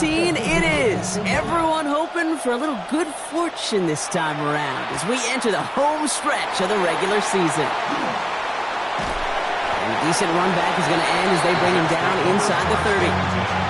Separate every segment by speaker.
Speaker 1: It is. Everyone hoping for a little good fortune this time around as we enter the home stretch of the regular season. And a decent run back is going to end as they bring him down inside the 30.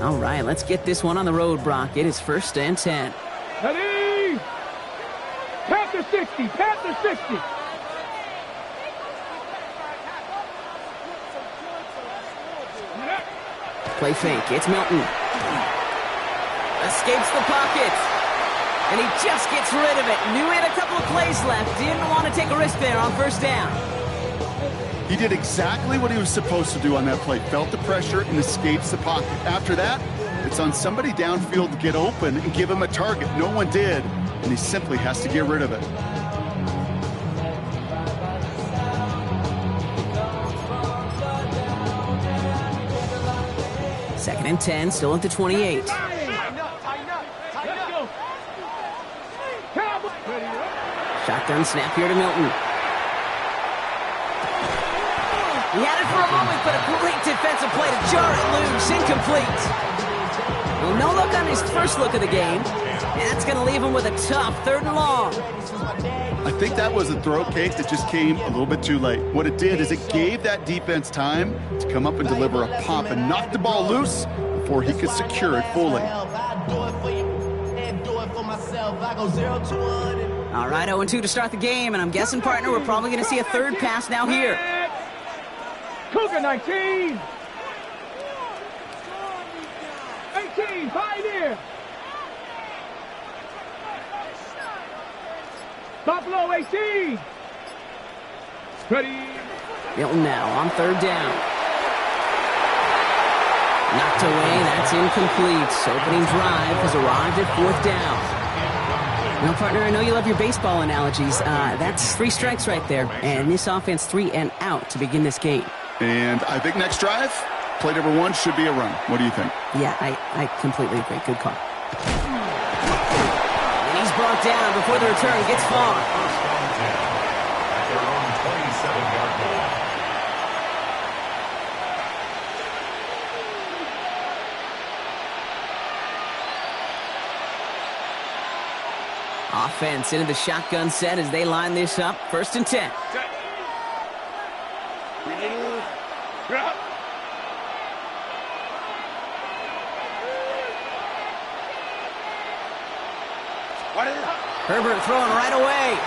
Speaker 1: All right, let's get this one on the road, Brock. It is 1st and 10.
Speaker 2: Ready? Panther 60, Panther 60.
Speaker 1: Play fake, it's Milton. Escapes the pocket. And he just gets rid of it. Knew he had a couple of plays left. Didn't want to take a risk there on 1st down.
Speaker 3: He did exactly what he was supposed to do on that play. Felt the pressure and escapes the pocket. After that, it's on somebody downfield to get open and give him a target. No one did, and he simply has to get rid of it.
Speaker 1: Second and 10, still at the 28. Shotgun snap here to Milton. He had it for a moment, but a great defensive play to jar it loose. Incomplete. Well, no look on his first look of the game. That's going to leave him with a tough 3rd and long.
Speaker 3: I think that was a throw, Kate, that just came a little bit too late. What it did is it gave that defense time to come up and deliver a pop and knock the ball loose before he could secure it fully.
Speaker 1: All right, 0-2 to start the game, and I'm guessing, partner, we're probably going to see a 3rd pass now here.
Speaker 2: Cougar 19. 18, Pioneer. Buffalo 18. Ready.
Speaker 1: Milton now on 3rd down. Knocked away, that's incomplete. Opening drive has arrived at 4th down. Now, partner, I know you love your baseball analogies. That's 3 strikes right there, and this offense 3 and out to begin this game.
Speaker 3: And I think next drive, play number 1 should be a run. What do you think?
Speaker 1: Yeah, I completely agree. Good call. And he's brought down before the return gets far. Offense into the shotgun set as they line this up. 1st and 10. Herbert throwing right away.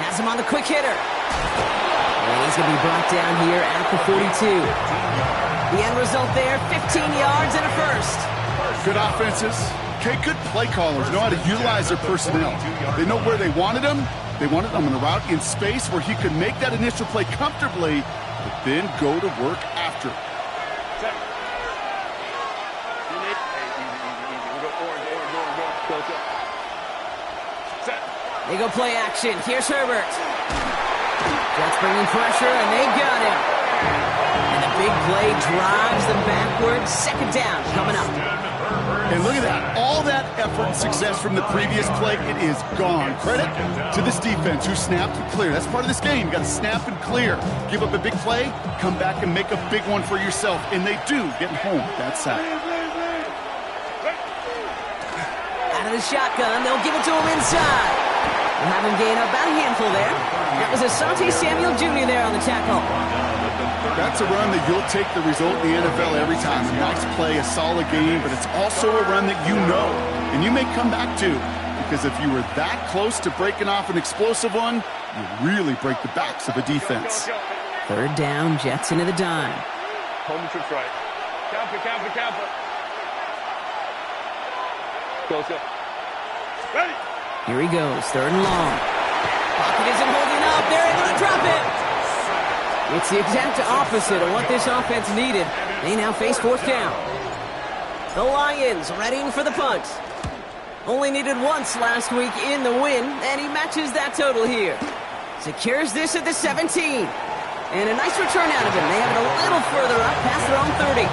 Speaker 1: Has him on the quick hitter. And he's going to be brought down here at the 42. The end result there, 15 yards and a 1st.
Speaker 3: Good offenses. Okay, good play callers know how to utilize their personnel. They know where they wanted him. They wanted him on the route in space where he could make that initial play comfortably, but then go to work after.
Speaker 1: They go play action. Here's Herbert. Jets bringing pressure, and they got him. And the big play drives them backwards. 2nd down coming up.
Speaker 3: And look at that. All that effort and success from the previous play, it is gone. Credit to this defense who snapped and cleared. That's part of this game. You got to snap and clear. Give up a big play, come back and make a big one for yourself. And they do, getting home that sack.
Speaker 1: Out of the shotgun, they'll give it to him inside. We'll have him gain about a handful there. That was Asante Samuel Jr. there on the tackle.
Speaker 3: That's a run that you'll take the result in the NFL every time. A nice play, a solid game, but it's also a run that you know, and you may come back to, because if you were that close to breaking off an explosive one, you really break the backs of a defense.
Speaker 1: 3rd down, Jets into the dime.
Speaker 2: Home trips right. Camper. Closer. Ready.
Speaker 1: Here he goes, 3rd and long. Pocket isn't holding up. They're able to drop it. It's the exact opposite of what this offense needed. They now face 4th down. The Lions readying for the punt. Only needed once last week in the win, and he matches that total here. Secures this at the 17. And a nice return out of him. They have it a little further up past their own 30.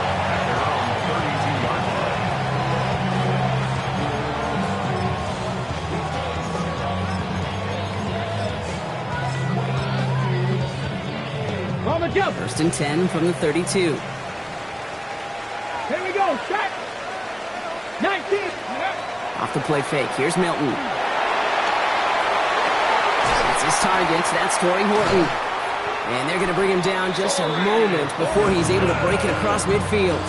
Speaker 2: On the jump.
Speaker 1: First and 10 from the 32.
Speaker 2: Here we go. Set. 19.
Speaker 1: Off the play fake. Here's Milton. That's his target. That's Torrey Horton. And they're going to bring him down just a moment before he's able to break it across midfield.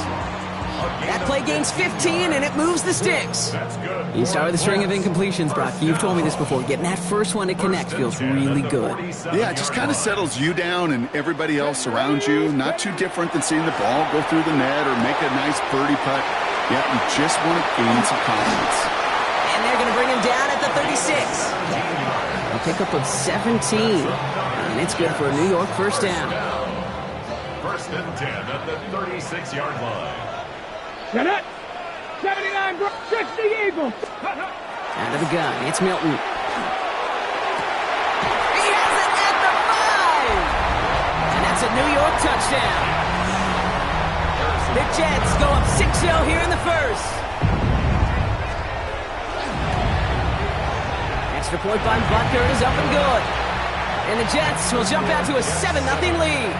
Speaker 1: That play gains 15, and it moves the sticks. You start with a string of incompletions, Brock. You've told me this before. Getting that first one to connect feels really good.
Speaker 3: Yeah, it just kind of settles you down and everybody else around you. Not too different than seeing the ball go through the net or make a nice birdie putt. Yeah, you just want to gain some confidence.
Speaker 1: And they're going to bring him down at the 36. A pickup of 17. And it's good for a New York first down.
Speaker 4: First and 10 at the 36-yard line.
Speaker 2: Set it. 79, 60 Eagles.
Speaker 1: Out of the gun, it's Milton. He has it at the 5! And that's a New York touchdown. The Jets go up 6-0 here in the first. Extra point by Butker is up and good. And the Jets will jump out to a 7-0 lead.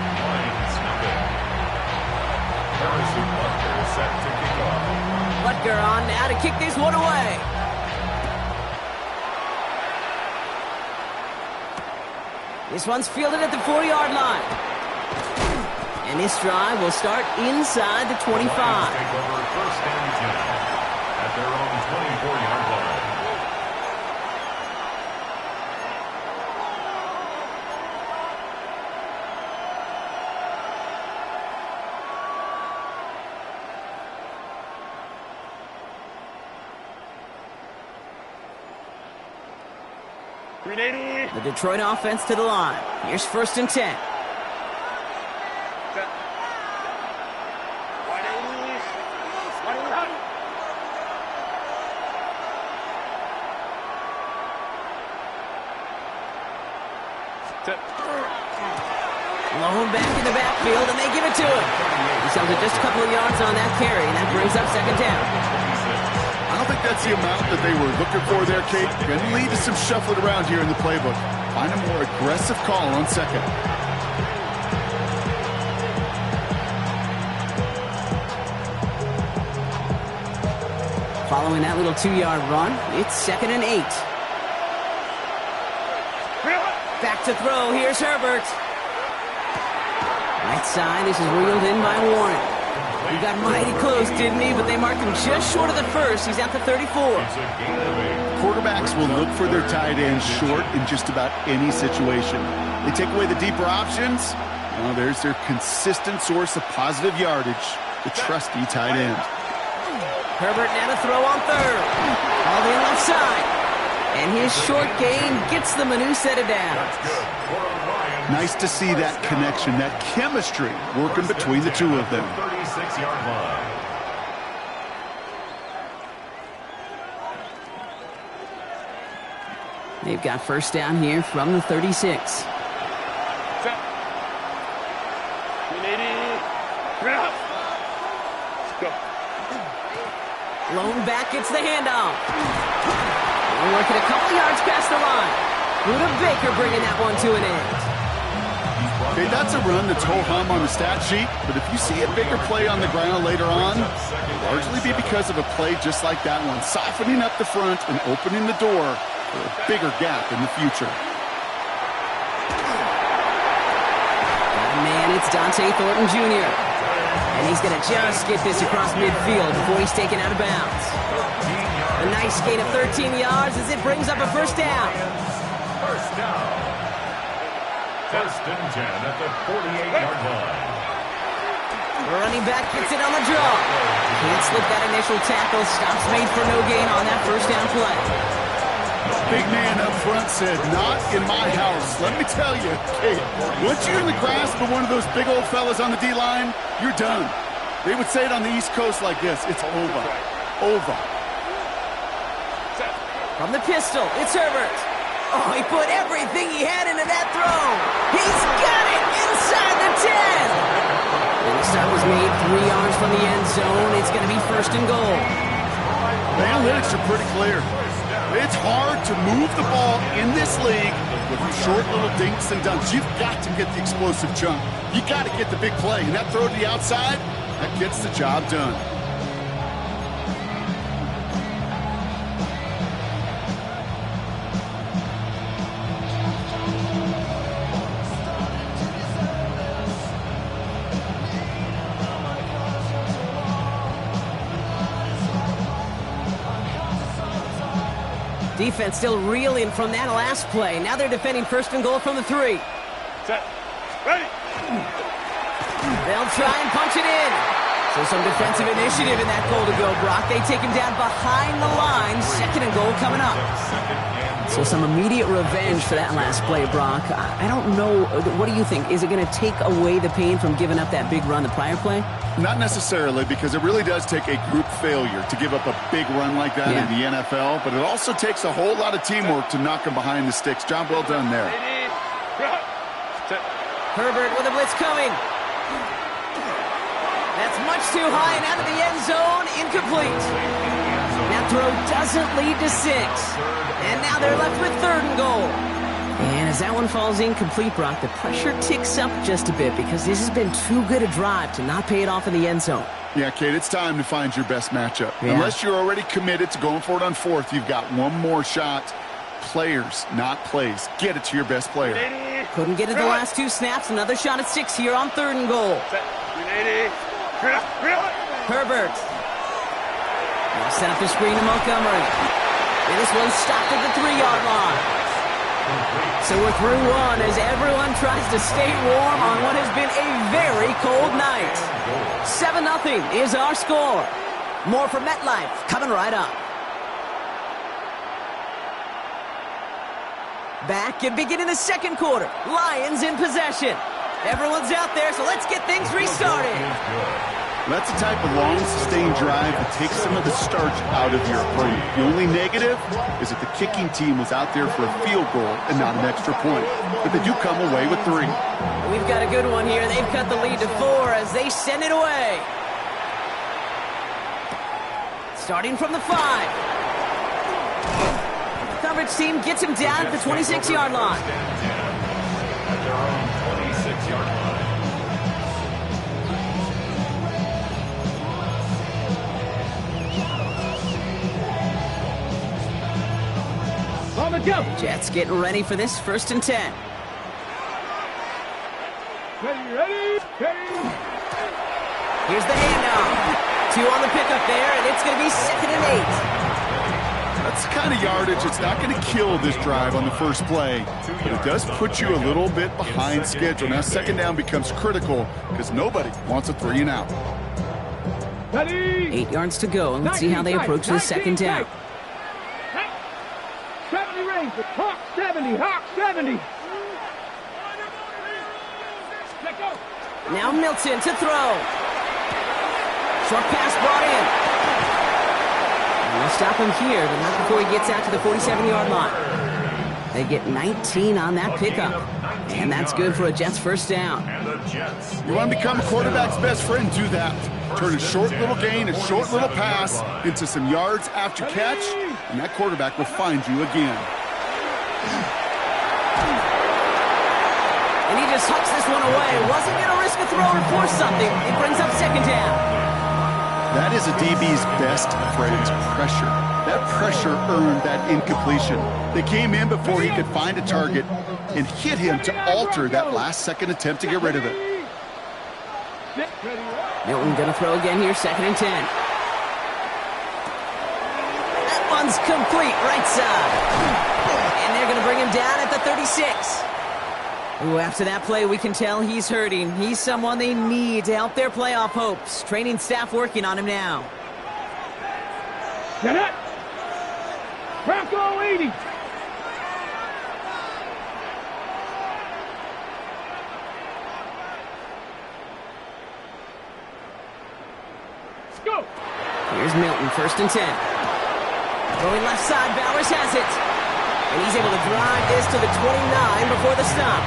Speaker 4: Harrison Butker set to kick off.
Speaker 1: Butker on now to kick this one away. This one's fielded at the 4-yard line. And this drive will start inside the 25.
Speaker 4: Take over first and 10 at their own 24-yard line.
Speaker 1: The Detroit offense to the line. Here's first and 10. Lone back in the backfield, and they give it to him. He sells it just a couple of yards on that carry, and that brings up second down.
Speaker 3: I don't think that's the amount that they were looking for there, Kate. Going to lead to some shuffling around here in the playbook. Find a more aggressive call on second.
Speaker 1: Following that little 2-yard run, it's second and 8. Back to throw, here's Herbert. Right side, this is reeled in by Warren. He got mighty close, didn't he? But they marked him just short of the first. He's out to 34.
Speaker 3: Quarterbacks will look for their tight end short in just about any situation. They take away the deeper options. Well, there's their consistent source of positive yardage, the trusty tight end.
Speaker 1: Herbert now to throw on third. All the left side. And his short game gets them a new set of downs.
Speaker 3: Nice to see that connection, that chemistry working between the two of them.
Speaker 4: 36-yard line.
Speaker 1: They've got first down here from the 36. Lone back gets the handoff. We're working a couple yards past the line. Buda Baker bringing that one to an end.
Speaker 3: Okay, that's a run that's ho-hum on the stat sheet, but if you see a bigger play on the ground later on, it'll largely be because of a play just like that one, softening up the front and opening the door for a bigger gap in the future.
Speaker 1: Man, it's Dante Thornton Jr. And he's going to just get this across midfield before he's taken out of bounds. A nice gain of 13 yards as it brings up a first down.
Speaker 4: First down. First and 10 at the 48-yard line.
Speaker 1: The running back gets it on the draw. Can't slip that initial tackle. Stops made for no gain on that first down play.
Speaker 3: Big man up front said, "Not in my house." Let me tell you, Kate, once you're in the grasp of one of those big old fellas on the D-line, you're done. They would say it on the East Coast like this: it's over. Over.
Speaker 1: From the pistol, it's Herbert. Oh, he put everything he had into that throw. He's got it inside the 10. And the stop was made 3 yards from the end zone. It's going to be first and goal.
Speaker 3: The analytics are pretty clear. It's hard to move the ball in this league with short little dinks and dunks. You've got to get the explosive chunk. You got to get the big play. And that throw to the outside, that gets the job done.
Speaker 1: Defense still reeling from that last play. Now they're defending first and goal from the 3.
Speaker 2: Set. Ready.
Speaker 1: They'll try and punch it in. So some defensive initiative in that goal to go, Brock. They take him down behind the line. Second and goal coming up. So some immediate revenge for that last play, Brock. I don't know. What do you think? Is it going to take away the pain from giving up that big run the prior play?
Speaker 3: Not necessarily, because it really does take a group failure to give up a big run like that in the NFL, but it also takes a whole lot of teamwork to knock them behind the sticks. Job well done there.
Speaker 1: Herbert with a blitz coming. That's much too high and out of the end zone. Incomplete. That throw doesn't lead to 6. And now they're left with third and goal. And as that one falls incomplete, Brock, the pressure ticks up just a bit because this has been too good a drive to not pay it off in the end zone.
Speaker 3: Yeah, Kate, it's time to find your best matchup. Yeah. Unless you're already committed to going for it on 4th, you've got one more shot. Players, not plays. Get it to your best player.
Speaker 1: Couldn't get it the last 2 snaps. Another shot at 6 here on third and goal. Herbert. Now set up the screen to Montgomery. And this one's stopped at the 3-yard line. So we're through one as everyone tries to stay warm on what has been a very cold night. 7-0 is our score. More from MetLife coming right up. Back and beginning the second quarter. Lions in possession. Everyone's out there, so let's get things restarted.
Speaker 3: That's the type of long, sustained drive that takes some of the starch out of your opponent. The only negative is that the kicking team was out there for a field goal and not an extra point. But they do come away with 3.
Speaker 1: We've got a good one here. They've cut the lead to 4 as they send it away. Starting from the 5. The coverage team gets him down at the 26-yard line.
Speaker 4: At their own 26-yard line.
Speaker 2: On the jump.
Speaker 1: Jets getting ready for this 1st and 10.
Speaker 2: Ready.
Speaker 1: Here's the handoff. 2 on the pickup there, and it's going to be 2nd and 8.
Speaker 3: That's the kind of yardage it's not going to kill this drive on the first play, but it does put you a little bit behind schedule. Now 2nd down becomes critical because nobody wants a 3 and out.
Speaker 2: Ready.
Speaker 1: 8 yards to go, and let's see how they approach this 2nd down.
Speaker 2: 70 range. Hawk 70. Hawk 70. Let go.
Speaker 1: Now Milton to throw. Short pass brought in. And they'll stop him here, but not before he gets out to the 47-yard line. They get 19 on that pickup. And that's good for a Jets first down.
Speaker 3: You want to become a quarterback's best friend? Do that. Turn a short little gain, a short little pass into some yards after catch, and that quarterback will find you again.
Speaker 1: And he just hucks this one away. Wasn't going to risk a throw or force something. It brings up 2nd down.
Speaker 3: That is a DB's best friend, pressure. That pressure earned that incompletion. They came in before he could find a target and hit him to alter that last-second attempt to get rid of it.
Speaker 1: Milton going to throw again here, 2nd and 10. That one's complete, right side. And they're going to bring him down at the 36. Ooh, after that play, we can tell he's hurting. He's someone they need to help their playoff hopes. Training staff working on him now.
Speaker 2: Get it. Bronco 80. Let's go.
Speaker 1: Here's Milton, 1st and 10. Going left side, Bowers has it. And he's able to drive this to the 29 before the stop.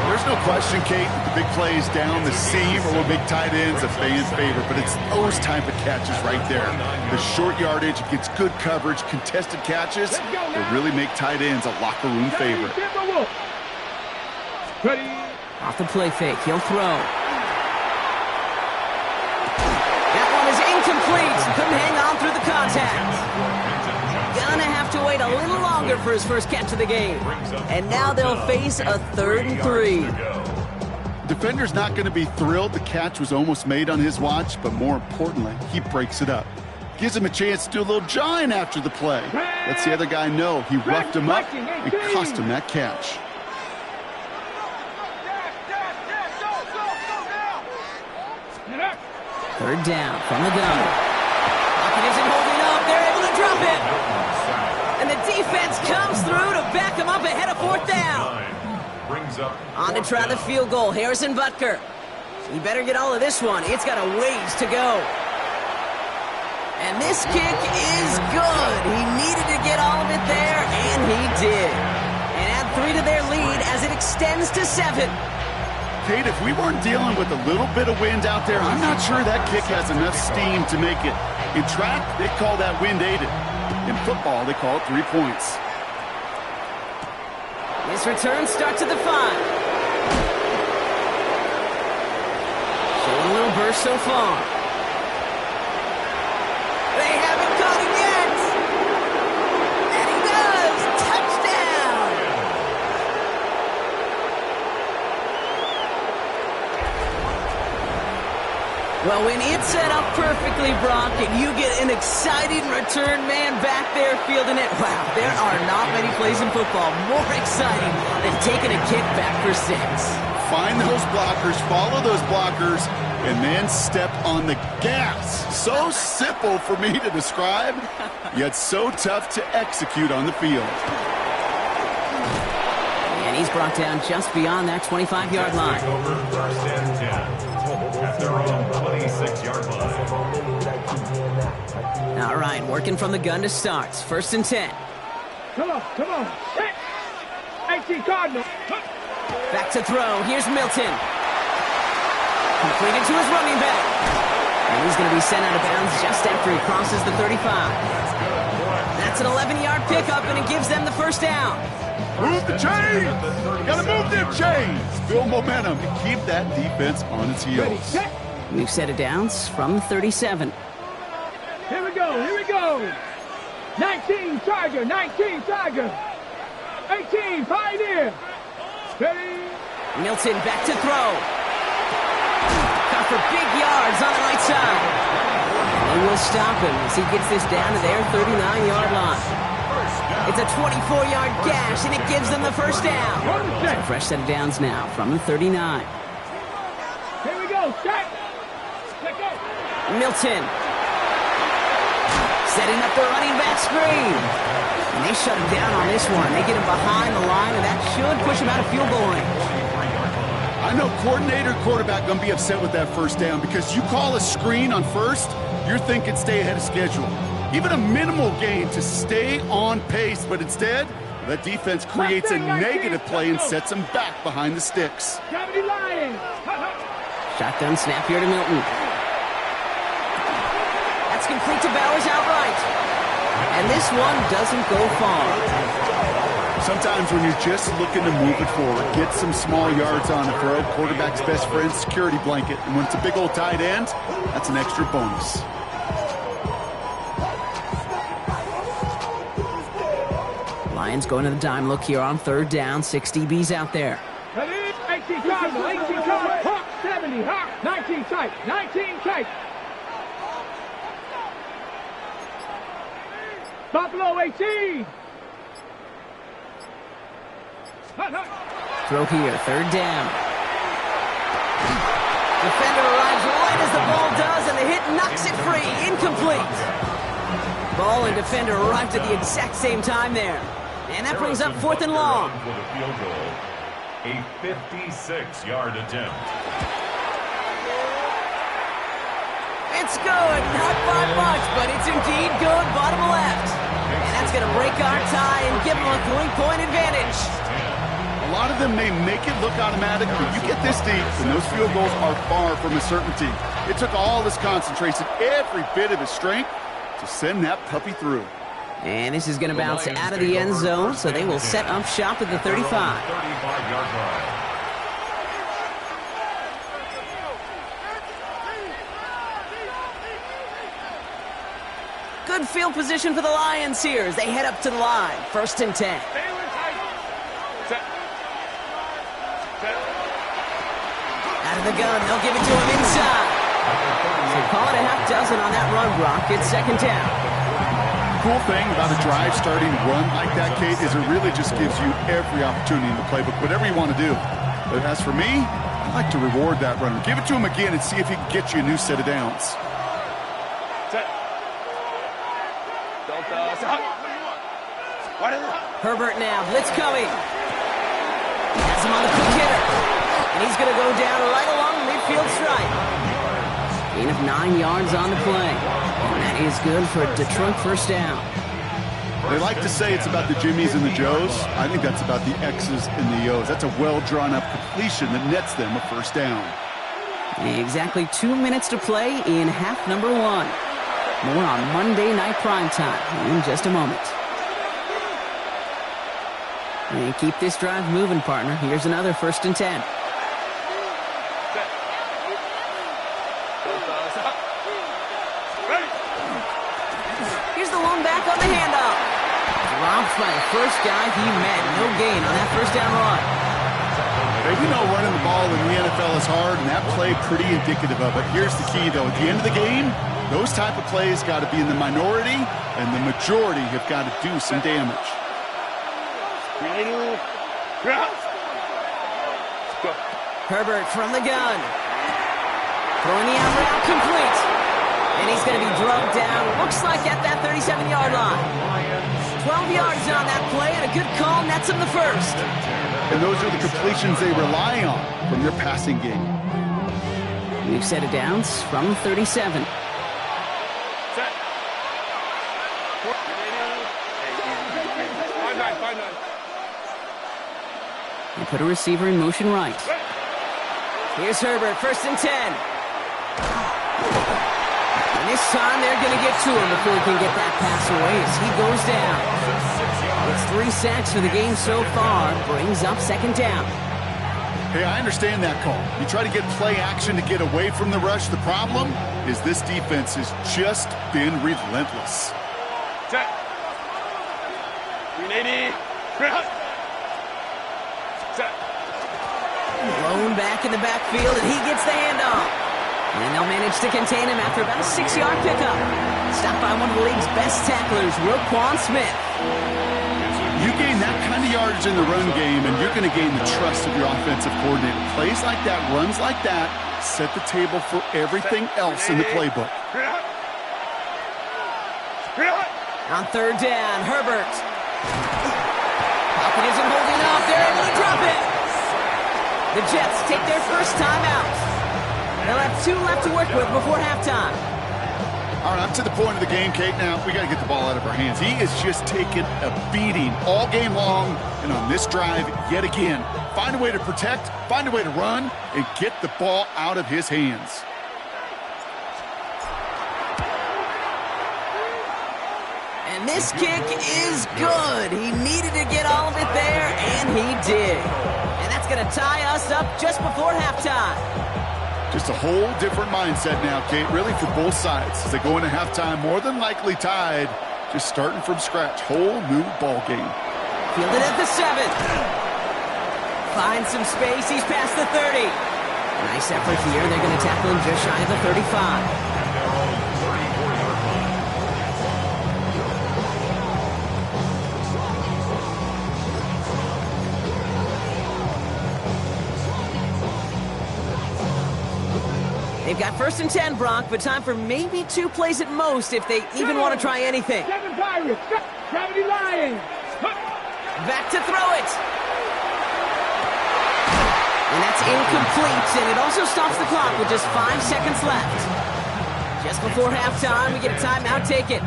Speaker 3: There's no question, Kate, that the big plays down the seam or will make tight ends a fan favorite, but it's those type of catches right there. The short yardage, it gets good coverage, contested catches that really make tight ends a locker room favorite.
Speaker 2: Ready?
Speaker 1: Off the play fake, he'll throw. That one is incomplete. Couldn't hang on through the contact. Gonna have to wait a little longer for his first catch of the game. And now they'll face a 3rd and 3.
Speaker 3: Defender's not going to be thrilled the catch was almost made on his watch, but more importantly, he breaks it up. Gives him a chance to do a little jawing after the play. Lets the other guy know he roughed him up and cost him that catch.
Speaker 1: Third down from the gun. Pocket isn't holding up. They're able to drop it. And the defense comes through to back him up ahead of 4th down. On to try the field goal, Harrison Butker. He better get all of this one. It's got a ways to go. And this kick is good. He needed to get all of it there, and he did. And add 3 to their lead as it extends to 7.
Speaker 3: Kate, if we weren't dealing with a little bit of wind out there, I'm not sure that kick has enough steam to make it. In track, they call that wind-aided. In football, they call it 3 points.
Speaker 1: This return starts at the 5. Showing a little burst so far. They haven't caught him yet. And he does. Touchdown. Well, when it's set up perfectly, Brock, and you get an exciting return man back there fielding it, wow, there are not many plays in football more exciting than taking a kick back for 6.
Speaker 3: Find those blockers, follow those blockers, and then step on the gas. So simple for me to describe, yet so tough to execute on the field.
Speaker 1: And he's brought down just beyond that 25-yard line.
Speaker 4: Over 1st and 10 at their own 26-yard line.
Speaker 1: All right, working from the gun to start. 1st and 10.
Speaker 2: Come on. Hit. 18 Cardinal.
Speaker 1: Back to throw. Here's Milton. Completed to his running back. And he's going to be sent out of bounds just after he crosses the 35. That's an 11-yard pickup, and it gives them the 1st down.
Speaker 3: Move the chains! Gotta move them chains! Build momentum and keep that defense on its heels.
Speaker 1: We've set it downs from the 37.
Speaker 2: Here we go. 19 Tiger. 18 Pioneer. Ready?
Speaker 1: Milton back to throw. Got for big yards on the right side. And they will stop him as he gets this down to their 39-yard line. It's a 24-yard gash, and it gives them the 1st down. So fresh set of downs now from the 39.
Speaker 2: Here we go. Set. Let go.
Speaker 1: Milton. Setting up the running back screen. And they shut him down on this one. They get him behind the line, and that should push him out of field goal range.
Speaker 3: I know coordinator and quarterback going to be upset with that 1st down because you call a screen on 1st, you're thinking stay ahead of schedule. Even a minimal gain to stay on pace, but instead, that defense creates a negative play and sets them back behind the sticks.
Speaker 1: Shotgun snap here to Milton. That's complete to Bowers outright. And this one doesn't go far.
Speaker 3: Sometimes when you're just looking to move it forward, get some small yards on the throw, quarterback's best friend, security blanket. And when it's a big old tight end, that's an extra bonus.
Speaker 1: Lions going to the dime look here on 3rd down. 6 DBs out there.
Speaker 2: 18 Cardinal. Hawk 70. Hawk 19 tight. 19 tight. Buffalo 18.
Speaker 1: Throw here. 3rd down. Defender arrives right as the ball does, and the hit knocks it free. Incomplete. Ball and defender arrived at the exact same time there. And that brings up 4th and long.
Speaker 4: For the field goal, a 56-yard attempt.
Speaker 1: It's good. Not by much, but it's indeed good. Bottom left. And that's going to break our tie and give them a 3-point advantage.
Speaker 3: A lot of them may make it look automatic, but you get this deep, and those field goals are far from a certainty. It took all his concentration, every bit of his strength, to send that puppy through.
Speaker 1: And this is going to bounce out of the end zone, so they will set up shop at the 35.
Speaker 4: 35-yard line.
Speaker 1: Good field position for the Lions here as they head up to the line. 1st and 10. Out of the gun, they'll give it to him inside. So call it a half dozen on that run block. It's 2nd down.
Speaker 3: Cool thing about a drive starting run like that, Kate, is it really just gives you every opportunity in the playbook, whatever you want to do. But as for me, I like to reward that runner. Give it to him again and see if he can get you a new set of downs.
Speaker 1: Herbert now, blitz coming. Has him on the quick hitter. And he's going to go down right along the midfield stripe. Gain of 9 yards on the play. And that is good for Detroit 1st down.
Speaker 3: They like to say it's about the Jimmies and the Joes. I think that's about the X's and the O's. That's a well-drawn-up completion that nets them a 1st down.
Speaker 1: Exactly 2 minutes to play in half number 1. More on Monday Night Primetime in just a moment. And keep this drive moving, partner. Here's another 1st and 10. Here's the lone back on the handoff. Dropped by the first guy he met. No gain on that 1st down run.
Speaker 3: We know running the ball in the NFL is hard, and that play pretty indicative of it. Here's the key, though. At the end of the game, those type of plays got to be in the minority, and the majority have got to do some damage.
Speaker 1: Herbert from the gun. Throwing the out route complete. And he's going to be drugged down, looks like at that 37-yard line. 12 yards on that play, and a good call nets him the 1st.
Speaker 3: And those are the completions they rely on from their passing game.
Speaker 1: We've set it downs from 37. They put a receiver in motion right. Here's Herbert, 1st and 10. And this time they're going to get to him before he can get that pass away as he goes down. It's 3 sacks for the game so far, brings up 2nd down.
Speaker 3: Hey, I understand that call. You try to get play action to get away from the rush. The problem is this defense has just been relentless.
Speaker 1: Blown back in the backfield, and he gets the handoff. And they'll manage to contain him after about a 6-yard pickup. Stopped by one of the league's best tacklers, Roquan Smith.
Speaker 3: You gain that kind of yardage in the run game, and you're going to gain the trust of your offensive coordinator. Plays like that, runs like that, set the table for everything else in the playbook.
Speaker 1: On 3rd down, Herbert. Pocket isn't holding up. They're able to drop it. The Jets take their 1st time out. They'll have 2 left to work with before halftime.
Speaker 3: All right, up to the point of the game, Kate. Now, we got to get the ball out of our hands. He is just taking a beating all game long, and on this drive, yet again. Find a way to protect, find a way to run, and get the ball out of his hands.
Speaker 1: And this kick is good. He needed to get all of it there, and he did. And that's going to tie us up just before halftime.
Speaker 3: Just a whole different mindset now, Kate, really for both sides. As they go into halftime, more than likely tied, just starting from scratch. Whole new ball game.
Speaker 1: Fielded at the 7. Finds some space. He's past the 30. Nice effort here. They're going to tackle him just shy of the 35. They've got 1st and 10, Brock, but time for maybe 2 plays at most if they even want to try anything.
Speaker 2: 7 Pirates, 70 Lions.
Speaker 1: Back to throw it. And that's incomplete, and it also stops the clock with just 5 seconds left. Just before halftime, we get a timeout. Take it.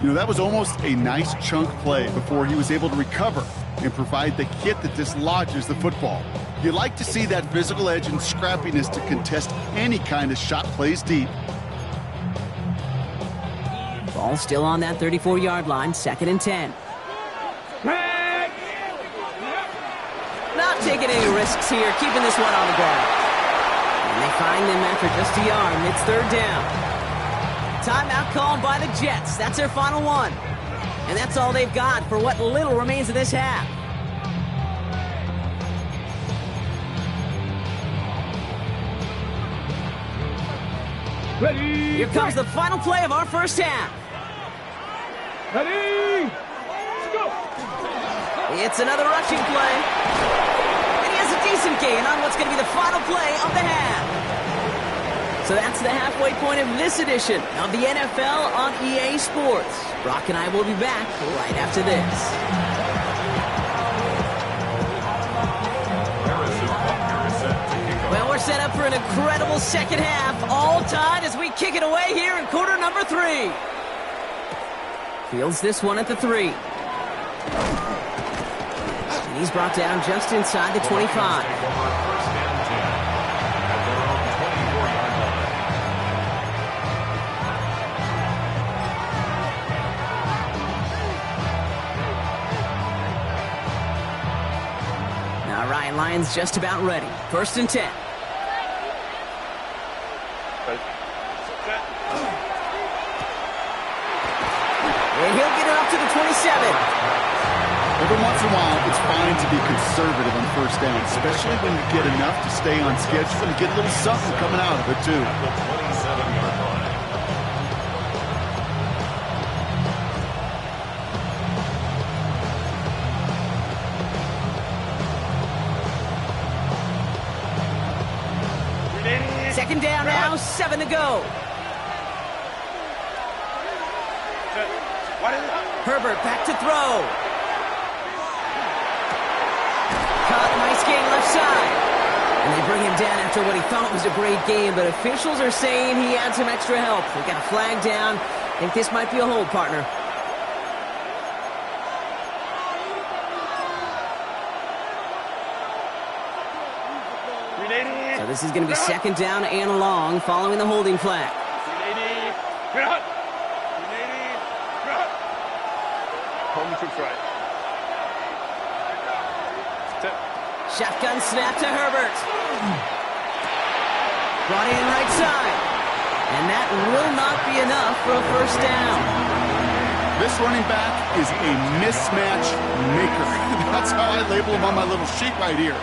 Speaker 3: You know, that was almost a nice chunk play before he was able to recover. and provide the hit that dislodges the football. You like to see that physical edge and scrappiness to contest any kind of shot plays deep.
Speaker 1: Ball still on that 34-yard line, 2nd and 10. Not taking any risks here, keeping this one on the ground. And they find them after just a yard, and it's 3rd down. Timeout called by the Jets. That's their final one. And that's all they've got for what little remains of this half.
Speaker 2: Ready.
Speaker 1: Here comes the final play of our first half.
Speaker 2: Ready. Let's go.
Speaker 1: It's another rushing play. And he has a decent gain on what's going to be the final play of the half. So that's the halfway point of this edition of the NFL on EA Sports. Brock and I will be back right after this. Well, we're set up for an incredible second half, all tied as we kick it away here in quarter number 3. Fields this one at the 3. And he's brought down just inside the 25. Ryan Lyons just about ready. 1st and 10. And he'll get it up to the 27.
Speaker 3: Every once in a while, it's fine to be conservative on 1st down, especially when you get enough to stay on schedule and get a little something coming out of it, too.
Speaker 1: Second down now, 7 to go. Herbert back to throw. Caught, nice gain left side. And they bring him down after what he thought was a great game, but officials are saying he had some extra help. They got a flag down. I think this might be a hold, partner. So this is going to be 2nd down and long following the holding flag. Shotgun snap to Herbert. Brought in right side. And that will not be enough for a 1st down.
Speaker 3: This running back is a mismatch maker. That's how I label him on my little sheet right here.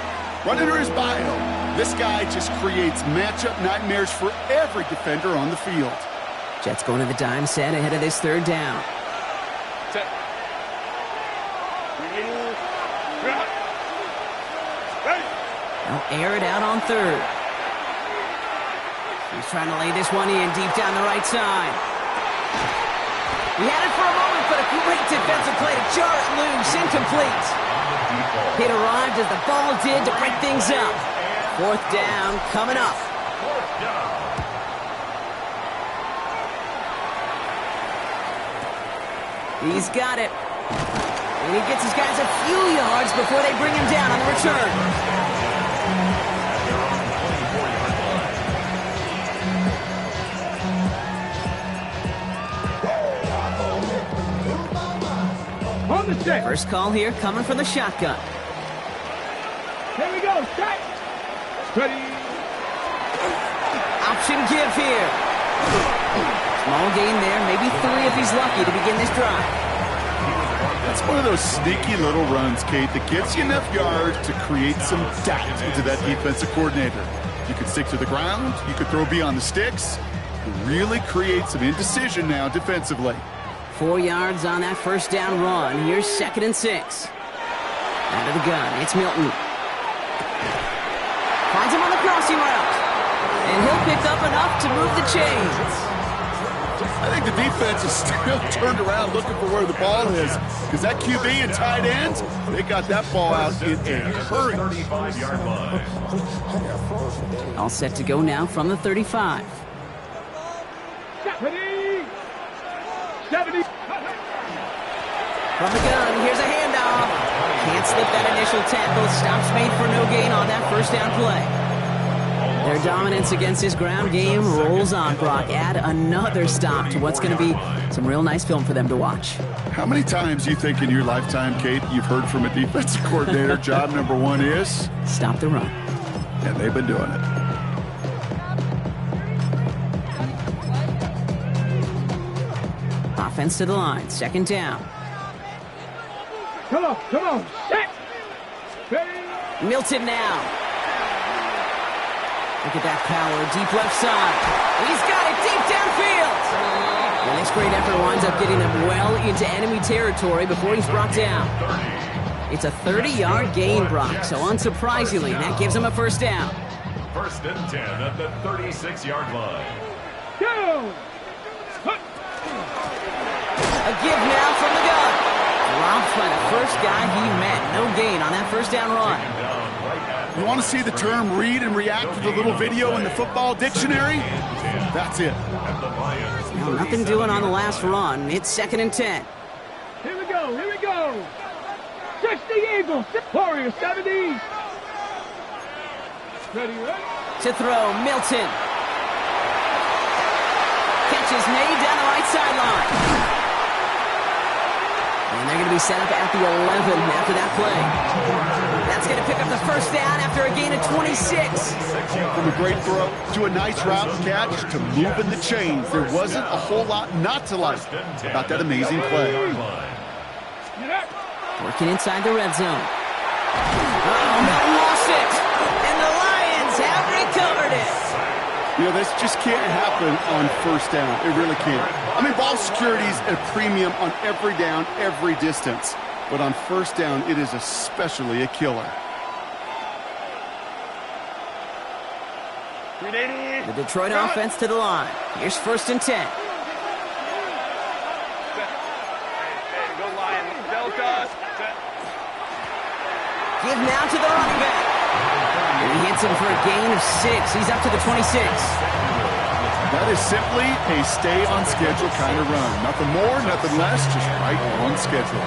Speaker 3: Right under his bio, this guy just creates matchup nightmares for every defender on the field.
Speaker 1: Jets going to the dime set ahead of this 3rd down. They'll air it out on 3rd. He's trying to lay this one in deep down the right side. He had it for a moment, but a great defensive play to jar it loose, incomplete. It arrived as the ball did to break things up. 4th down coming up. He's got it. And he gets his guys a few yards before they bring him down on the return.
Speaker 2: On the set.
Speaker 1: First call here coming from the shotgun.
Speaker 2: Here we go. Set. Ready.
Speaker 1: Option give here. Small gain there, maybe 3 if he's lucky to begin this drive.
Speaker 3: That's one of those sneaky little runs, Kate, that gives you enough yards to create some doubt into that defensive coordinator. You could stick to the ground, you could throw beyond the sticks, really create some indecision now defensively.
Speaker 1: 4 yards on that 1st down run. Here's 2nd and 6. Out of the gun, it's Milton. Finds him on the crossing route. And he'll pick up enough to move the chains.
Speaker 3: I think the defense is still turned around looking for where the ball is, because that QB and tight ends, they got that ball out in a hurry.
Speaker 1: All set to go now from the 35.
Speaker 2: 70.
Speaker 1: From the gun, here's a handoff. Can't slip that initial tackle. Stops made for no gain on that first down play. Their dominance against this ground game rolls on, Brock. Add another stop to what's going to be some real nice film for them to watch.
Speaker 3: How many times do you think in your lifetime, Kate, you've heard from a defensive coordinator, job number one is?
Speaker 1: Stop the run.
Speaker 3: And they've been doing it.
Speaker 1: Offense to the line, second down.
Speaker 2: Come on, set.
Speaker 1: Milton now. Look at that power, deep left side. He's got it deep downfield. And this great effort winds up getting them well into enemy territory before he's brought down. It's a 30-yard gain, Brock, so unsurprisingly, that gives him a first down.
Speaker 4: First and 10 at the 36-yard line.
Speaker 2: Go!
Speaker 1: A give now from the gun. Dropped by the first guy he met. No gain on that first down run.
Speaker 3: You want to see the term read and react to the little video in the football dictionary? That's it.
Speaker 1: Now, nothing doing on the last run. It's second and 10.
Speaker 2: Here we go. 60 Eagles. Warriors 70. Ready?
Speaker 1: To throw, Milton. Catch is made down the right sideline. And they're going to be set up at the 11 after that play. That's going to pick up the first down after a gain of 26.
Speaker 3: From a great throw to a nice route catch to moving the chains. There wasn't a whole lot not to like about that amazing play.
Speaker 1: Working inside the red zone. Oh, Milton lost it. And the Lions have recovered it.
Speaker 3: You know, this just can't happen on first down. It really can't. I mean, ball security is a premium on every down, every distance. But on first down, it is especially a killer.
Speaker 1: The Detroit offense to the line. Here's first and 10. Give now to the running back. And he hits him for a gain of 6. He's up to the 26.
Speaker 3: That is simply a stay-on-schedule kind of run. Nothing more, nothing less, just right on schedule.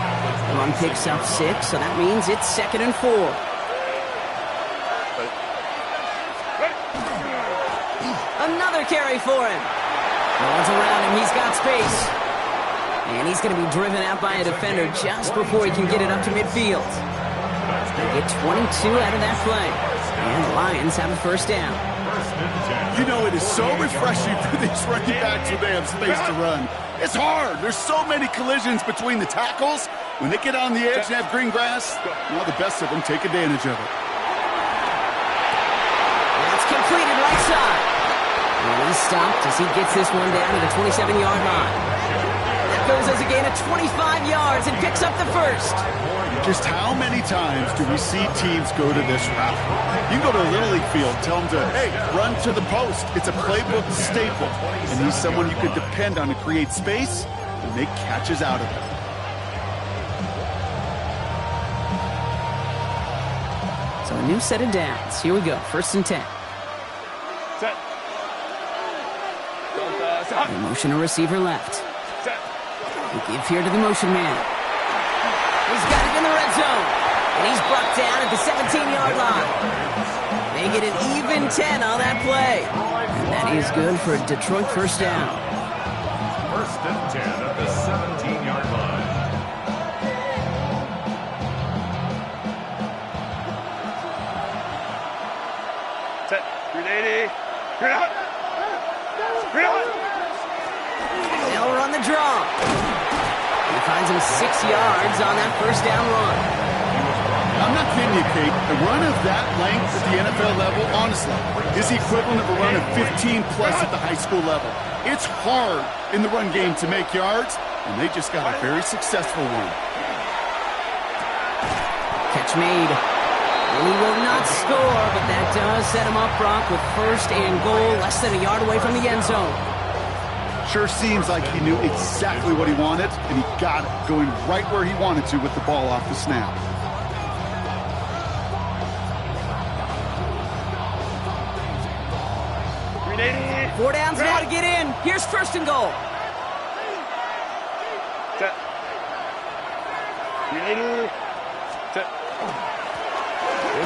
Speaker 1: The run picks up 6, so that means it's second and 4. Another carry for him. No one's around him. He's got space. And he's going to be driven out by a defender just before he can get it up to midfield. They get 22 out of that play. And the Lions have a first down.
Speaker 3: You know, it is so refreshing for these running backs when they have space to run. It's hard. There's so many collisions between the tackles. When they get on the edge and have green grass, you know, the best of them take advantage of it.
Speaker 1: That's completed right side. And he's stopped as he gets this one down to the 27-yard line. That goes as a gain of 25 yards and picks up the first.
Speaker 3: Just how many times do we see teams go to this route? You can go to a Little League field, tell them to, hey, run to the post. It's a playbook staple. And he's someone you could depend on to create space and make catches out of it.
Speaker 1: So a new set of downs. Here we go. First and 10.
Speaker 2: Set.
Speaker 1: The motion a receiver left. We give here to the motion man. He's got it in the red zone. And he's brought down at the 17-yard line. They get an even 10 on that play. And that is good for a Detroit first down.
Speaker 4: First and 10 at the 17-yard line.
Speaker 2: Set. 380. You're out.
Speaker 1: They'll run the draw. He finds him 6 yards on that first down run.
Speaker 3: I'm not kidding you, Kate. A run of that length at the NFL level, honestly, is the equivalent of a run of 15-plus at the high school level. It's hard in the run game to make yards, and they just got a very successful one.
Speaker 1: Catch made. He will not score, but that does set him up, Brock, with first and goal, less than a yard away from the end zone.
Speaker 3: Sure seems like he knew exactly what he wanted, and he got it, going right where he wanted to with the ball off the snap.
Speaker 1: Four downs now to get in. Here's first and goal. There's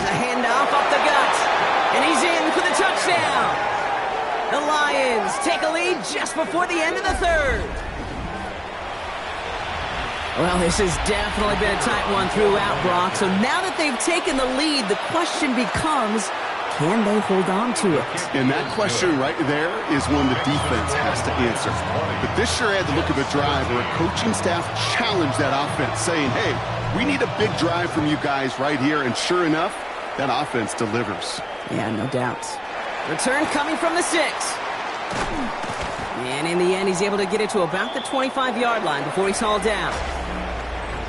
Speaker 1: a handoff up the gut. And he's in for the touchdown. The Lions take a lead just before the end of the third. Well, this has definitely been a tight one throughout, Brock. So now that they've taken the lead, the question becomes, can they hold on to it?
Speaker 3: And that question right there is one the defense has to answer. But this sure had the look of a drive where a coaching staff challenged that offense, saying, hey, we need a big drive from you guys right here. And sure enough, that offense delivers.
Speaker 1: Yeah, no doubt. Return coming from the 6. And in the end, he's able to get it to about the 25-yard line before he's hauled down.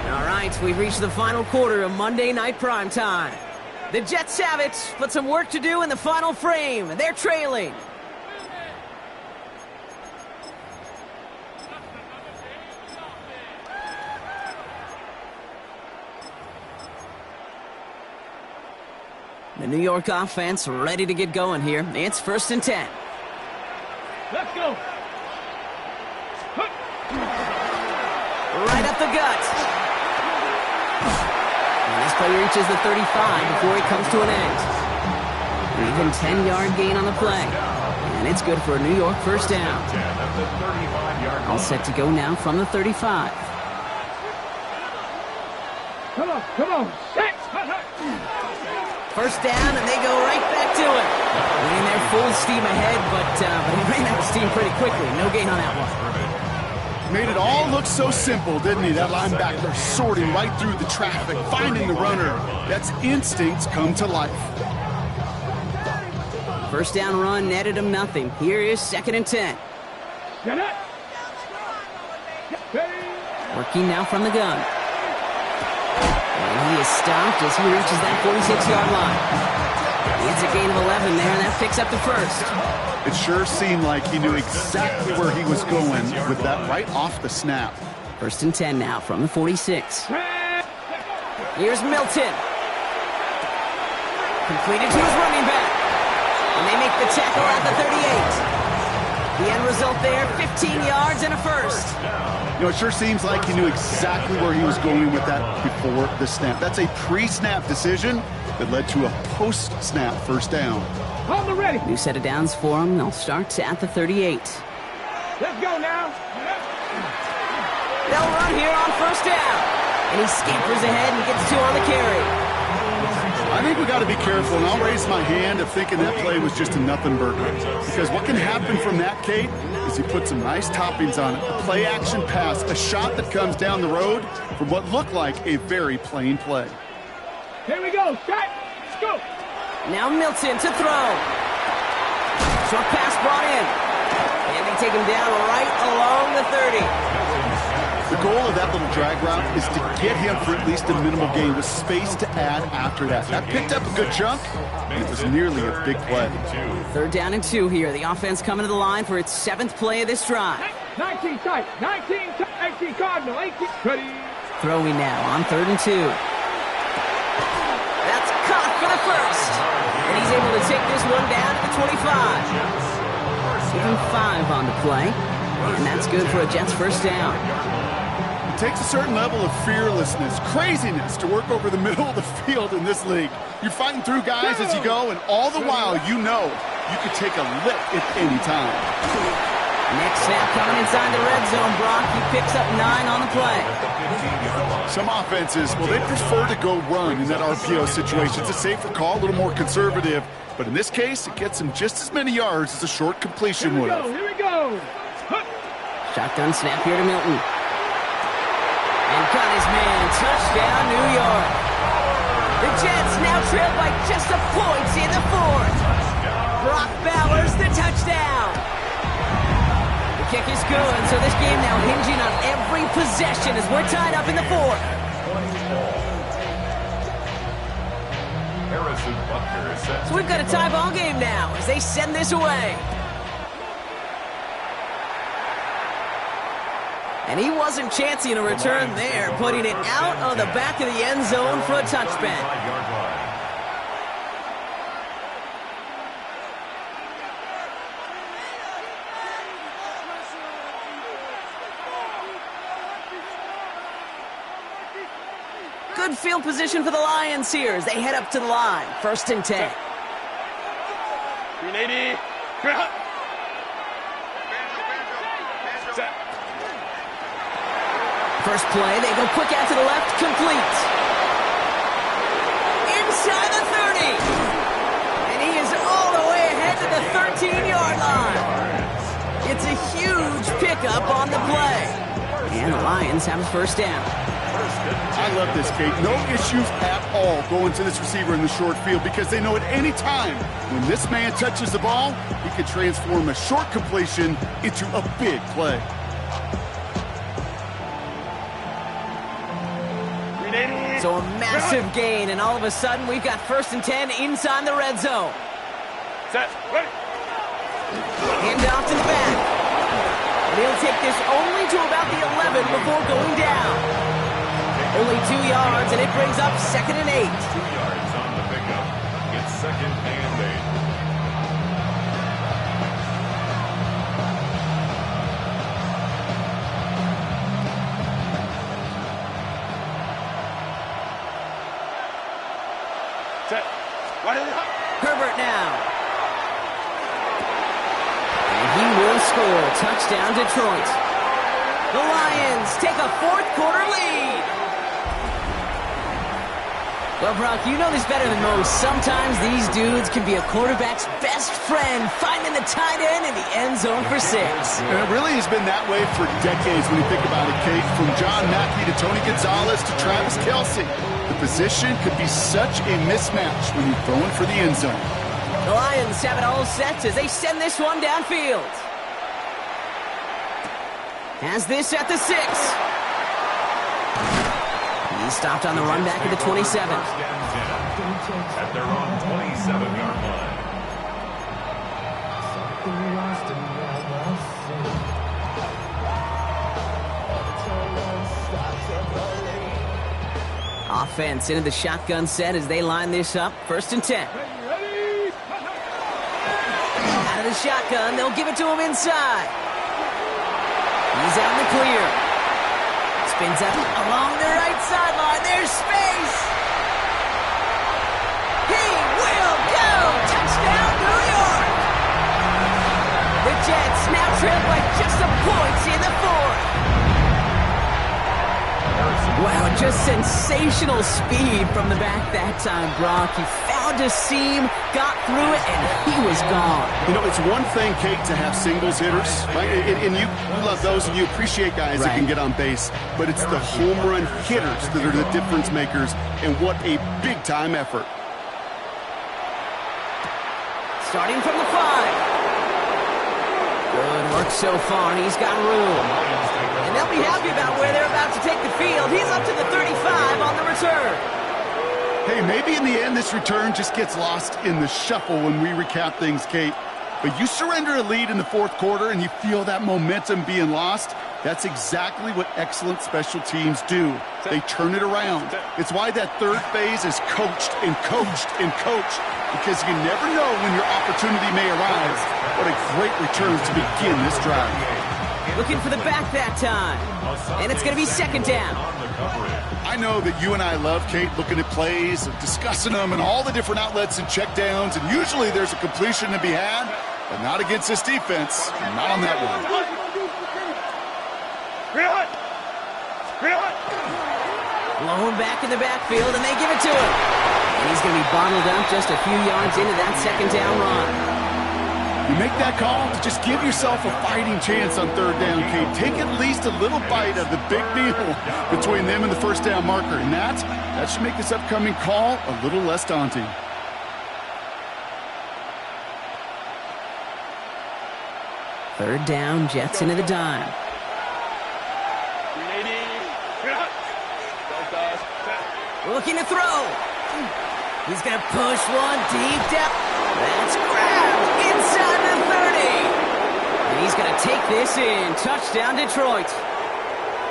Speaker 1: All right, we've reached the final quarter of Monday Night Primetime. The Jets have it, but some work to do in the final frame. They're trailing. The New York offense ready to get going here. It's 1st and 10.
Speaker 2: Let's go.
Speaker 1: Right up the gut. And this play reaches the 35 before he comes to an end. An even 10-yard gain on the play. And it's good for a New York first down. All set to go now from the 35.
Speaker 2: Come on. Set.
Speaker 1: First down, and they go right back to it. And they're full steam ahead, but he ran out of steam pretty quickly. No gain on that one.
Speaker 3: Made it all look so simple, didn't he? That linebacker sorting right through the traffic, finding the runner. That's instincts come to life.
Speaker 1: First down run netted him nothing. Here is 2nd and 10.
Speaker 2: Get it.
Speaker 1: Working now from the gun. And he is stopped as he reaches that 46-yard line. It's a gain of 11 there, and that picks up the first.
Speaker 3: It sure seemed like he knew exactly where he was going with that right off the snap.
Speaker 1: 1st and 10 now from the 46. Here's Milton. Completed to his running back. And they make the tackle at the 38. The end result there, 15 yards and a first.
Speaker 3: You know, it sure seems like he knew exactly where he was going with that before the snap. That's a pre-snap decision that led to a post-snap first down.
Speaker 2: On the ready.
Speaker 1: New set of downs for him. They'll start at the 38.
Speaker 2: Let's go now.
Speaker 1: They'll run here on first down. And he scampers ahead and gets 2 on the carry.
Speaker 3: I think we got to be careful, and I'll raise my hand of thinking that play was just a nothing burger. Because what can happen from that, Kate, is he put some nice toppings on it. A play-action pass, a shot that comes down the road from what looked like a very plain play.
Speaker 2: Here we go. Shot. Let's go.
Speaker 1: Now Milton to throw. Short pass brought in. And they take him down right along the 30.
Speaker 3: The goal of that little drag route is to get him for at least a minimal gain with space to add after that. That picked up a good chunk, and it was nearly a big play.
Speaker 1: 3rd down and 2 here. The offense coming to the line for its 7th play of this drive.
Speaker 2: 19 tight. 19 tight. 18 Cardinal. 18. Ready.
Speaker 1: Throwing now on 3rd and 2. That's caught for the first. And he's able to take this one down to the 25. Even 5 on the play. And that's good for a Jets first down.
Speaker 3: It takes a certain level of fearlessness, craziness to work over the middle of the field in this league. You're fighting through guys as you go, and all the while you know you could take a lick at any time.
Speaker 1: Next snap coming inside the red zone, Brock. He picks up 9 on the play.
Speaker 3: Some offenses, well, they prefer to go run in that RPO situation. It's a safer call, a little more conservative. But in this case, it gets him just as many yards as a short completion would have.
Speaker 2: Here we go.
Speaker 1: Shotgun snap here to Milton. And got his man. Touchdown, New York. The Jets now trail by just a point in the 4th. Brock Bowers, the touchdown. The kick is good, so this game now hinging on every possession as we're tied up in the 4th. So we've got a tie ball game now as they send this away. And he wasn't chancing a return there, putting it out on the back of the end zone for a touchback. Good field position for the Lions here as they head up to the line. 1st and 10. First play, they go quick out to the left, complete. Inside the 30. And he is all the way ahead to the 13-yard line. It's a huge pickup on the play. And the Lions have a 1st down.
Speaker 3: I love this, Kate. No issues at all going to this receiver in the short field because they know at any time when this man touches the ball, he can transform a short completion into a big play.
Speaker 1: So a massive gain, and all of a sudden we've got 1st and 10 inside the red zone. Hand off to the back. And he'll take this only to about the 11 before going down. Only 2 yards, and it brings up 2nd and 8.
Speaker 4: 2 yards on the pickup. It's 2nd and 8.
Speaker 1: Herbert now. And he will score. Touchdown, Detroit. The Lions take a 4th quarter lead. Well, Brock, you know this better than most. Sometimes these dudes can be a quarterback's best friend, finding the tight end in the end zone for 6.
Speaker 3: And it really has been that way for decades when you think about it, Kate. From John Mackey to Tony Gonzalez to Travis Kelce. The position could be such a mismatch when you're throwing for the end zone.
Speaker 1: The Lions have it all set as they send this one downfield. Has this at the 6. He's stopped on the run back at the 27.
Speaker 4: 1st and 10 at their own 27-yard line.
Speaker 1: Offense into the shotgun set as they line this up. 1st and 10. Out of the shotgun, they'll give it to him inside. He's out in the clear. Spins up along the right sideline. There's space. He will go. Touchdown, New York. The Jets now trail by just a point in the 4th. Wow, just sensational speed from the back that time, Brock. He found a seam, got through it, and he was gone.
Speaker 3: You know, it's one thing, Kate, to have singles hitters, right? And you love those, and you appreciate guys that can get on base. But it's the home run hitters that are the difference makers, and what a big-time effort.
Speaker 1: Starting from the 5. Good work so far, and he's got room. And they'll be happy about where they're about to take the field. He's up to the 35 on the return.
Speaker 3: Hey, maybe in the end this return just gets lost in the shuffle when we recap things, Kate. But you surrender a lead in the 4th quarter and you feel that momentum being lost. That's exactly what excellent special teams do. They turn it around. It's why that 3rd phase is coached and coached and coached, because you never know when your opportunity may arise. What a great return to begin this drive.
Speaker 1: Looking for the back that time. And it's going to be 2nd down.
Speaker 3: I know that you and I love, Kate, looking at plays, discussing them, and all the different outlets and checkdowns, and usually there's a completion to be had, but not against this defense. Not on that one.
Speaker 1: Blown back in the backfield, and they give it to him. And he's going to be bottled up just a few yards into that 2nd down run.
Speaker 3: You make that call, just give yourself a fighting chance on 3rd down, Kate. Take at least a little bite of the big meal between them and the 1st down marker. And that should make this upcoming call a little less daunting.
Speaker 1: Third down, Jets into the dime. Looking to throw. He's going to push one deep down. That's grabbed inside the 30. And he's going to take this in. Touchdown, Detroit.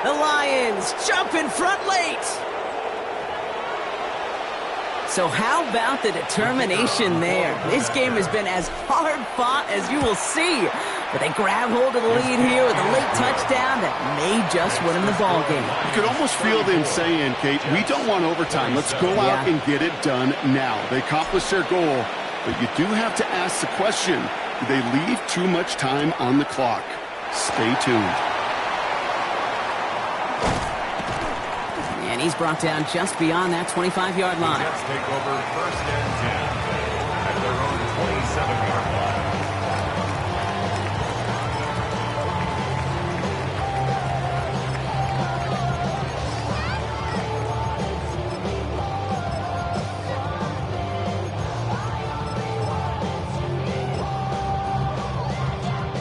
Speaker 1: The Lions jump in front late. So how about the determination there? This game has been as hard fought as you will see. But they grab hold of the lead here with a late touchdown to may just win him the ball game.
Speaker 3: You could almost feel them saying, Kate, we don't want overtime. Let's go out and get it done now. They accomplished their goal, but you do have to ask the question, do they leave too much time on the clock? Stay tuned.
Speaker 1: And he's brought down just beyond that 25-yard line.
Speaker 4: Jets take over 1st and 10 at their own 27-yard line.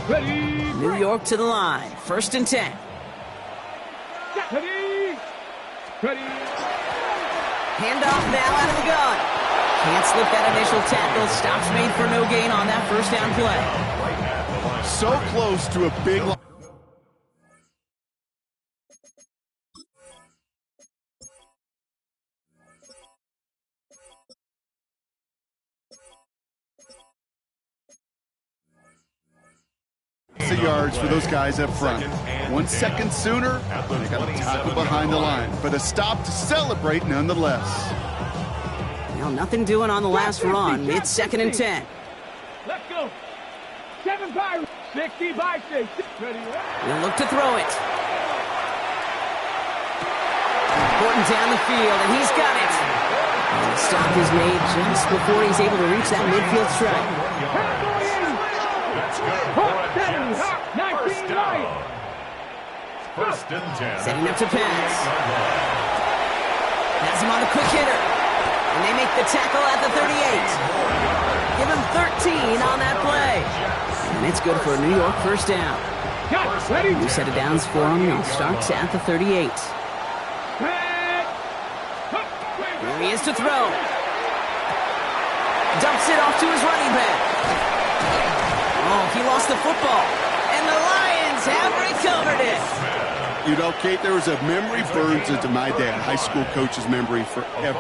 Speaker 2: Ready.
Speaker 1: New York to the line. 1st and 10.
Speaker 2: Ready. Ready.
Speaker 1: Handoff now out of the gun. Can't slip that initial tackle. Stops made for no gain on that 1st down play.
Speaker 3: So close to a big line. Yards for those guys up front. 1 second sooner, they got a tackle behind the line, but a stop to celebrate nonetheless.
Speaker 1: Well, nothing doing on the last run. It's 2nd and 10.
Speaker 2: Let's go. 7 Pirates. 60 by 6. Ready.
Speaker 1: He'll look to throw it. Horton down the field, and he's got it. And the stop is made just before he's able to reach that midfield strike.
Speaker 4: 1st and 10.
Speaker 1: Setting up to pass. Has him on a quick hitter. And they make the tackle at the 38. Give him 13 on that play. And it's good for a New York 1st down. New set of downs for him. He starts at the 38. Here he is to throw. Dumps it off to his running back. Oh, he lost the football. And the Lions have recovered it.
Speaker 3: You know, Kate, there was a memory burns into my dad, high school coach's memory forever.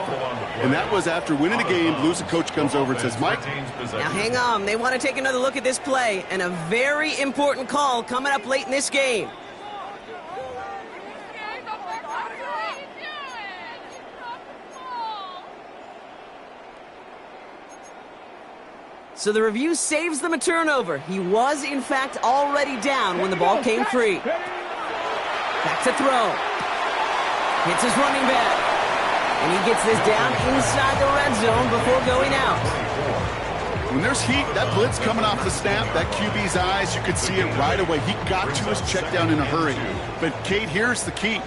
Speaker 3: And that was after winning a game, losing coach comes over and says, Mike.
Speaker 1: Now hang on, they want to take another look at this play, and a very important call coming up late in this game. So the review saves them a turnover. He was, in fact, already down when the ball came free. Back to throw. Hits his running back. And he gets this down inside the red zone before going out.
Speaker 3: When there's heat, that blitz coming off the snap, that QB's eyes, you could see it right away. He got to his check down in a hurry. But, Kate, here's the key.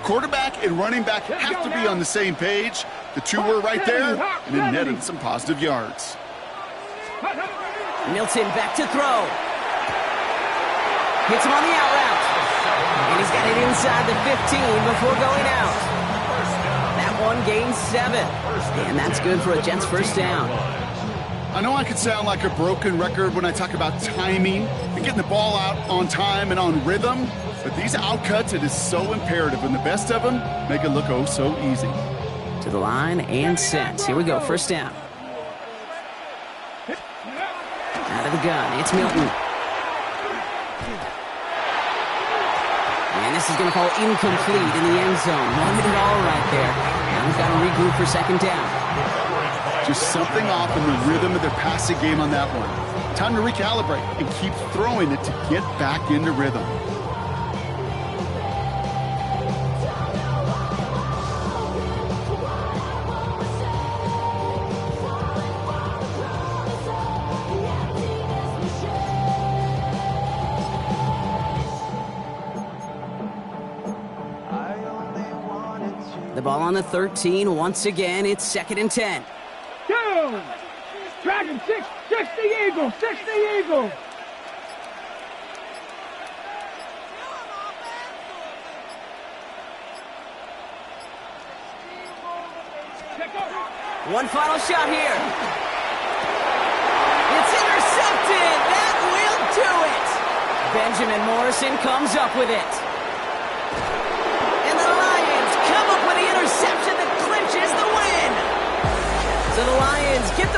Speaker 3: Quarterback and running back have to be on the same page. The two were right there, and it netted some positive yards.
Speaker 1: Milton back to throw. Hits him on the out route. And he's got it inside the 15 before going out. That one gains 7. And that's good for a Jets 1st down.
Speaker 3: I know I could sound like a broken record when I talk about timing and getting the ball out on time and on rhythm, but these outcuts, it is so imperative, and the best of them make it look oh so easy.
Speaker 1: To the line and set. Here we go, 1st down. Out of the gun, it's Milton. And this is going to fall incomplete in the end zone. Wanted it all right there. Now we've got to regroup for 2nd down.
Speaker 3: Just something off in the rhythm of their passing game on that one. Time to recalibrate and keep throwing it to get back into rhythm.
Speaker 1: The ball on the 13. Once again, it's 2nd and 10.
Speaker 2: Down. Dragon 6. 6 the Eagle. 6 the Eagle.
Speaker 1: One final shot here. It's intercepted. That will do it. Benjamin Morrison comes up with it. And the Lions come up with the interception that clinches the win. So the Lions get the